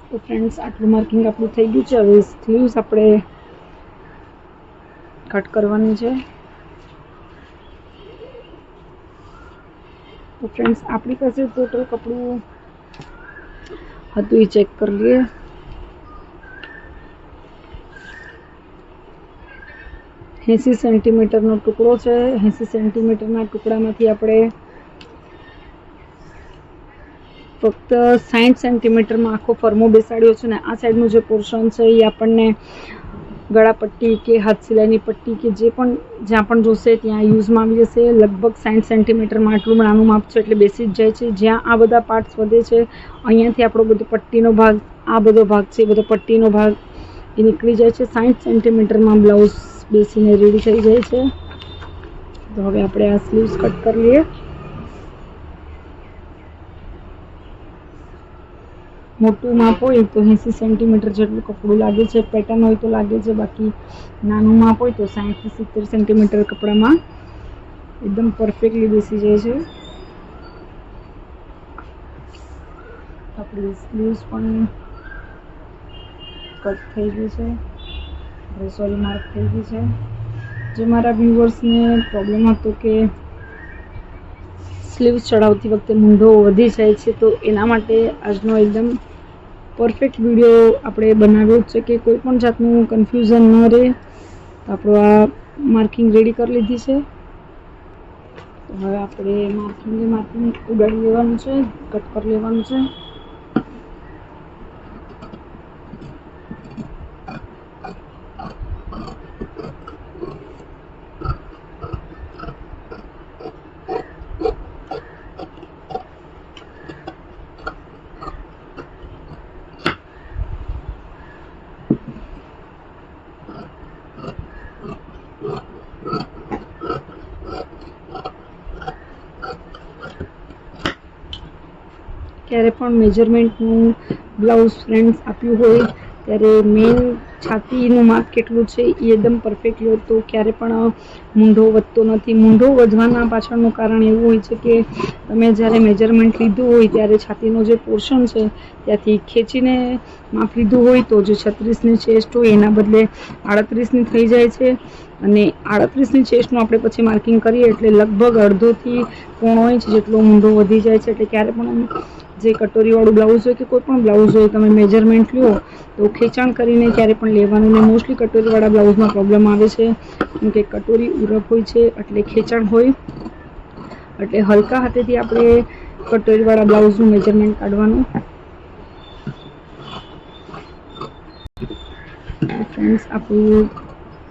તો ફ્રેન્ડ્સ આટલું માર્કિંગ આપણું થઈ ગયું છે. હવે સ્લીવ્સ આપણે કટ કરવાની છે. તો ફ્રેન્ડ્સ આપણી પાસે ટોટલ કપડું હતું એ ચેક કરી લઈએ. એંસી સેન્ટીમીટરનો ટુકડો છે. 80 સેન્ટીમીટરના ટુકડામાંથી આપણે ફક્ત 60 સેન્ટીમીટરમાં આખો ફરમો બેસાડ્યો છે. ને આ સાઈડનું જે પોર્શન છે એ આપણને ગળા પટ્ટી કે હાથ સિલાઈની પટ્ટી કે જે પણ જ્યાં પણ જોશે ત્યાં યુઝમાં આવી જશે. લગભગ 60 સેન્ટીમીટરમાં આટલું નાનું માપ છે એટલે બેસી જ જાય છે. જ્યાં આ બધા પાર્ટ્સ વધે છે અહીંયાથી આપણો બધો પટ્ટીનો ભાગ, આ બધો ભાગ છે બધો પટ્ટીનો ભાગ એ નીકળી જાય છે. 60 સેન્ટીમીટરમાં બ્લાઉઝ બેસીને રેડી થઈ જાય છે. તો હવે આપણે આ સ્લીવ્સ કટ કરી લઈએ. મોટું માપ હોય તો 80 સેન્ટીમીટર જેટલું કપડું લાગે છે. પેટર્ન હોય તો લાગે છે, બાકી નાનું માપ હોય તો 60 થી 70 સેન્ટીમીટર કપડામાં એકદમ પરફેક્ટલી બેસી જાય છે. આપણી સ્લીવ્સ પણ કટ થઈ ગઈ છે, સોરી માર્ક થઈ ગઈ છે. જે મારા વ્યુઅર્સને પ્રોબ્લેમ હતો કે સ્લીવ્સ ચડાવતી વખતે મૂંઢો વધી જાય છે, તો એના માટે આજનો એકદમ પરફેક્ટ વિડીયો આપણે બનાવ્યો છે કે કોઈ પણ જાતનું કન્ફ્યુઝન ન રહે. તો આપણું આ માર્કિંગ રેડી કરી લીધી છે. તો હવે આપણે માર્કિંગ ઉડાડી લેવાનું છે, કટ કરી લેવાનું છે. ક્યારે પણ મેજરમેન્ટનું બ્લાઉઝ ફ્રેન્ડ્સ આપ્યું હોય ત્યારે મેઇન છાતીનું માપ કેટલું છે એ એકદમ પરફેક્ટ લો તો ક્યારે પણ મૂંઢો વધતો નથી. મૂંઢો વધવાના પાછળનું કારણ એવું હોય છે કે તમે જ્યારે મેજરમેન્ટ લીધું હોય ત્યારે છાતીનો જે પોર્શન છે ત્યાંથી ખેંચીને માપ લીધું હોય તો જે 36ની ચેસ્ટ હોય એના બદલે 38ની થઈ જાય છે. અને 38ની ચેસ્ટનું આપણે પછી માર્કિંગ કરીએ એટલે લગભગ અડધોથી 1.5 ઇંચ જેટલો મૂંઢો વધી જાય છે. એટલે ક્યારે પણ જે કટોરીવાળું બ્લાઉઝ હોય કે કોઈ પણ બ્લાઉઝ હોય તમે મેજરમેન્ટ લો તો ખેંચાણ કરીને ક્યારે પણ લેવાનું ને મોસ્ટલી કટોરીવાળા બ્લાઉઝમાં પ્રોબ્લેમ આવે છે કેમ કે કટોરી ઉરપ હોય છે એટલે ખેંચાણ હોય એટલે હલકા હાથેથી આપણે કટોરીવાળા બ્લાઉઝનું મેજરમેન્ટ કાઢવાનું. ફ્રેન્ડ્સ આપણું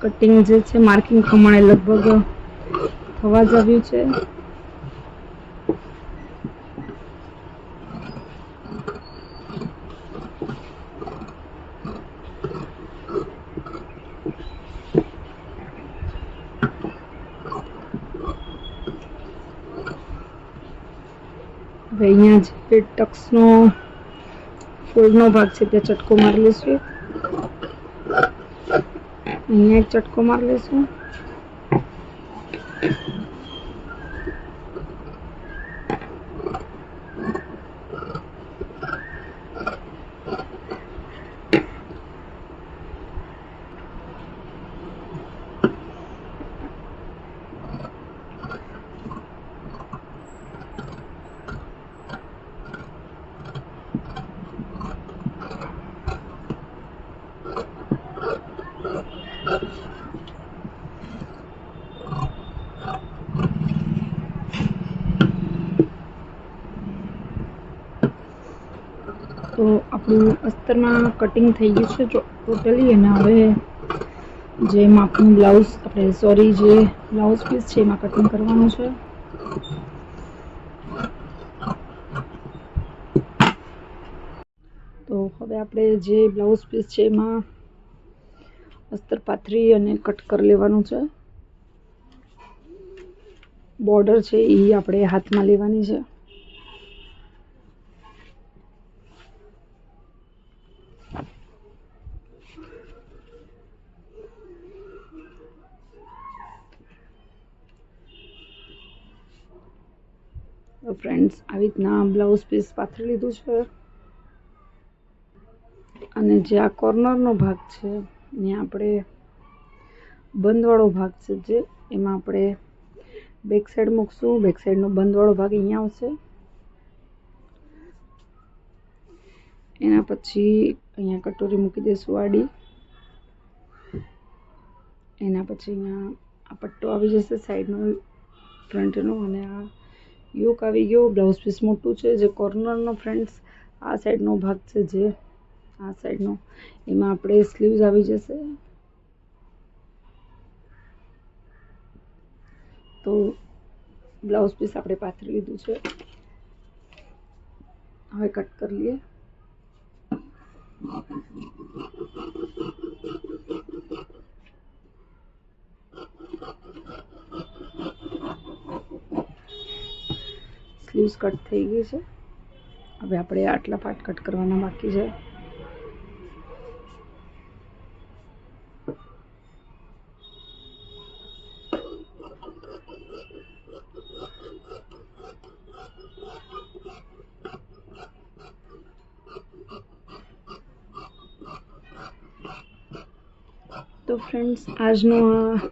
કટિંગ જે છે માર્કિંગ પ્રમાણે લગભગ થવા જ આવ્યું છે. હવે અહીંયા જે ટક્સનો ફોલ્ડનો ભાગ છે ત્યાં ચટકો મારી લઈશું. અહીંયા એક ચટકો મારી લઈશું. તો આપણું અસ્તરમાં કટિંગ થઈ ગયું છે ટોટલી. અને હવે જે માપનું બ્લાઉઝ જે બ્લાઉઝ પીસ છે એમાં કટિંગ કરવાનું છે. તો હવે આપણે જે બ્લાઉઝ પીસ છે એમાં અસ્તર પાથરી અને કટ કરી લેવાનું છે. બોર્ડર છે એ આપણે હાથમાં લેવાની છે. ફ્રેન્ડ્સ આવી રીતના બ્લાઉઝ પીસ પાથરી લીધું છે. અને જે આ કોર્નરનો ભાગ છે ને આપણે બંધવાળો ભાગ છે જે એમાં આપણે બેક સાઈડ મૂકશું. બેક સાઈડનો બંધવાળો ભાગ અહીંયા આવશે. એના પછી અહીંયા કટોરી મૂકી દઈશું આડી. એના પછી અહીંયા આ પટ્ટો આવી જશે સાઈડનો ફ્રન્ટનો અને આ યોક આવી ગયો. બ્લાઉઝ પીસ મોટું છે. જે કોર્નરનો ફ્રેન્ડ્સ આ સાઈડનો ભાગ છે જે આ સાઈડનો એમાં આપણે સ્લીવ્સ આવી જશે. તો બ્લાઉઝ પીસ આપણે પાથરી લીધું છે. હવે કટ કરી લઈએ. સ્લીવ્સ કટ થઈ ગઈ છે. હવે આપણે આટલા પાર્ટ કટ કરવાના બાકી છે. તો ફ્રેન્ડ્સ આજનો આ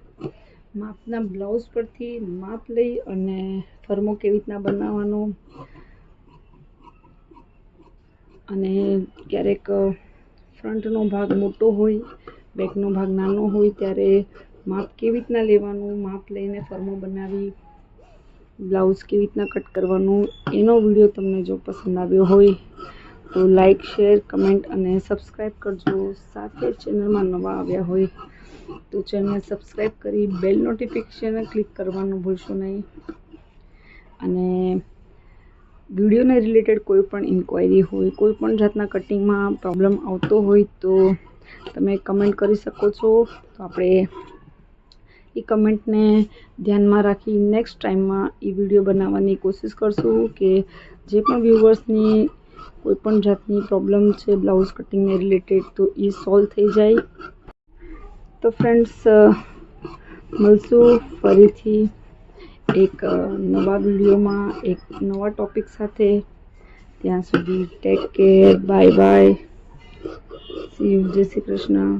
માપના બ્લાઉઝ પરથી માપ લઈ અને ફરમો કેવી રીતના બનાવવાનો અને ક્યારેક ફ્રન્ટનો ભાગ મોટો હોય બેકનો ભાગ નાનો હોય ત્યારે માપ કેવી રીતના લેવાનું, માપ લઈને ફરમો બનાવી બ્લાઉઝ કેવી રીતના કટ કરવાનું એનો વિડીયો તમને જો પસંદ આવ્યો હોય તો લાઈક, શેર, કમેન્ટ અને સબસ્ક્રાઈબ કરજો. સાથે ચેનલમાં નવા આવ્યા હોય તો ચેનલ સબસ્ક્રાઈબ કરી બેલ નોટિફિકેશન ક્લિક કરવાનું ભૂલશો નહીં. અને વિડીયોને રિલેટેડ કોઈ પણ ઇન્ક્વાયરી હોય, કોઈ પણ જાતના કટિંગમાં પ્રોબ્લેમ આવતો હોય તો તમે કમેન્ટ કરી શકો છો. તો આપણે એ કમેન્ટને ધ્યાનમાં રાખી નેક્સ્ટ ટાઈમમાં એ વિડીયો બનાવવાની કોશિશ કરશું કે જે પણ વ્યુઅર્સની કોઈ પણ જાતની પ્રોબ્લેમ છે બ્લાઉઝ કટિંગને રિલેટેડ તો એ સોલ્વ થઈ જાય. તો ફ્રેન્ડ્સ મળશું ફરીથી એક નવા વિડીયોમાં એક નવા ટૉપિક સાથે. ત્યાં સુધી take care, bye bye, C you, જય શ્રી કૃષ્ણ.